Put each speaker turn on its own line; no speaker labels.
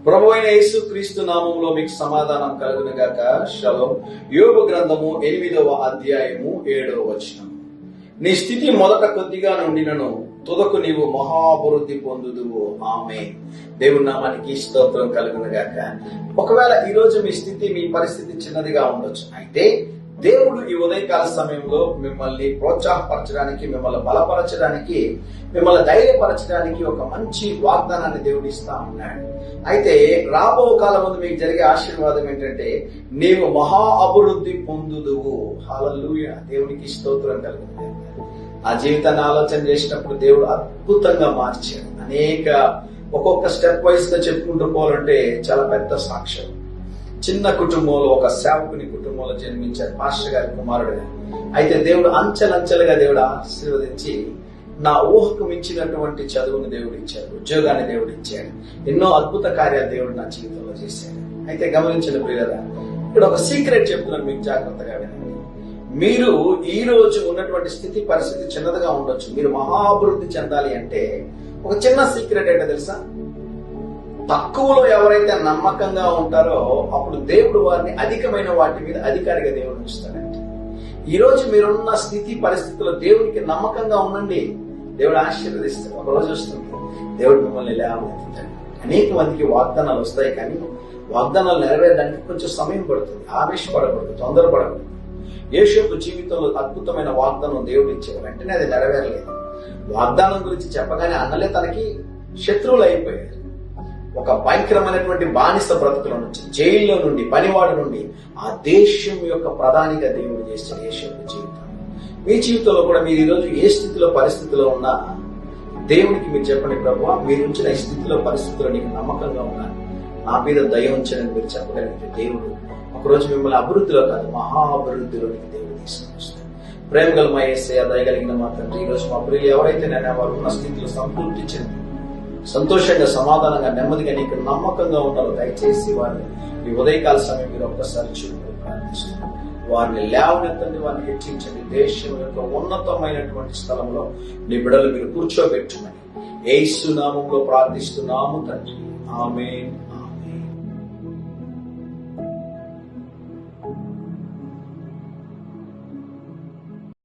ప్రభువైన యేసు క్రీస్తు నామములో మీకు సమాధానం కలుగును గాక. షలోం. యోబు గ్రంథము 8వ అధ్యాయము 7వ వచనం. నీ స్థితి మొదట కొద్దిగా నుండినను తుదకు నీవు మహాభివృద్ధి పొందుదువు. ఆమేన్. దేవుని నామానికి స్తోత్రం కలుగును గాక. ఒకవేళ ఈ రోజు మీ స్థితి, మీ పరిస్థితి చిన్నదిగా ఉండొచ్చు. అయితే దేవుడు ఈ ఉదయకాల సమయంలో మిమ్మల్ని ప్రోత్సాహపరచడానికి, మిమ్మల్ని బలపరచడానికి, మిమ్మల్ని ధైర్యపరచడానికి ఒక మంచి వాగ్దానాన్ని దేవుడు ఇస్తా ఉన్నాడు. అయితే రాబో కాలం ముందు మీకు జరిగే ఆశీర్వాదం ఏంటంటే నీవు మహా అభివృద్ధి పొందుదువు. హల్లెలూయా. దేవునికి స్తోత్రం కలుగుతుంది. ఆ జీవితాన్ని ఆలోచన చేసినప్పుడు దేవుడు అద్భుతంగా మార్చాడు. ఒక్కొక్క స్టెప్ వైజ్ గా చెప్పుకుంటూ పోవాలంటే చాలా పెద్ద సాక్ష్యం. చిన్న కుటుంబంలో, ఒక సేవకుని కుటుంబంలో జన్మించారు, పాస్టర్ గారి కుమారుడుగా. అయితే దేవుడు అంచెలంచెలుగా దేవుడు ఆశీర్వదించి నా ఊహకు మించినటువంటి చదువుని దేవుడు ఇచ్చాడు, ఉద్యోగాన్ని దేవుడు ఇచ్చాడు, ఎన్నో అద్భుత కార్యాలు దేవుడు నా జీవితంలో చేశాడు. అయితే గమనించిన ప్రియులారా, ఇక్కడ ఒక సీక్రెట్ చెప్తున్నాను, మీకు జాగ్రత్తగా వినండి. మీరు ఈ రోజు ఉన్నటువంటి స్థితి, పరిస్థితి చిన్నదిగా ఉండొచ్చు. మీరు మహాభివృద్ధి చెందాలి అంటే ఒక చిన్న సీక్రెట్ ఏంటో తెలుసా? తక్కువలో ఎవరైతే నమ్మకంగా ఉంటారో అప్పుడు దేవుడు వారిని అధికమైన వాటి మీద అధికారిగా దేవుడు ఉంచుతాడంటే. ఈ రోజు మీరున్న స్థితి, పరిస్థితుల్లో దేవునికి నమ్మకంగా ఉండండి, దేవుడు ఆశీర్వదిస్తాడు. ఒక రోజు వస్తుంది దేవుడు మిమ్మల్ని లేవనెత్తుతాడు. అనేక మందికి వాగ్దానాలు వస్తాయి, కానీ వాగ్దానాలు నెరవేరడానికి కొంచెం సమయం పడుతుంది. ఆవేశపడకూడదు, తొందరపడకూడదు. యోసేపు జీవితంలో అద్భుతమైన వాగ్దానం దేవుడు ఇచ్చాడు, వెంటనే అది నెరవేరలేదు. వాగ్దానం గురించి చెప్పగానే అన్నలే తనకి శత్రువులు అయిపోయారు. ఒక భయంకరమైనటువంటి బానిస బ్రతుకుల నుంచి, జైల్లో నుండి, పనివాడు నుండి ఆ దేశం యొక్క ప్రధానిగా దేవుడు చేసిన యోసేపు జీవితం. మీ జీవితంలో కూడా మీరు ఈరోజు ఏ స్థితిలో, పరిస్థితిలో ఉన్నా దేవునికి మీరు చెప్పండి, ప్రభువా మీరు ఉంచిన ఈ స్థితిలో, పరిస్థితిలో నీకు నమ్మకంగా ఉన్నాను, నా మీద దయ ఉంచని మీరు చెప్పగలిగితే దేవుడు ఒకరోజు మిమ్మల్ని అభివృద్ధిలో కాదు, మహా అభివృద్ధిలోనికి దేవుడు తీసుకుని వస్తాడు. ప్రేమ గల మా యేసయ్య, దయగలిగిన మా తండ్రి, ఈరోజు మా ప్రియులు ఎవరైతే నేను వారు ఉన్న స్థితిలో సంతృప్తి చెంది సంతోషంగా, సమాధానంగా, నెమ్మదిగా, నీకు నమ్మకంగా ఉన్నారో దయచేసి వారిని ఈ ఉదయకాల సమయం మీరు ఒక్కసారి చూడండి, ప్రార్థిస్తున్నాను. వారిని లేవనెత్తండి, వారిని హెచ్చించండి. దేశం యొక్క ఉన్నతమైనటువంటి స్థలంలో నీ బిడ్డలు మీరు కూర్చోబెట్టుమని యేసు నామములో ప్రార్థిస్తున్నాము తండ్రి. ఆమేన్.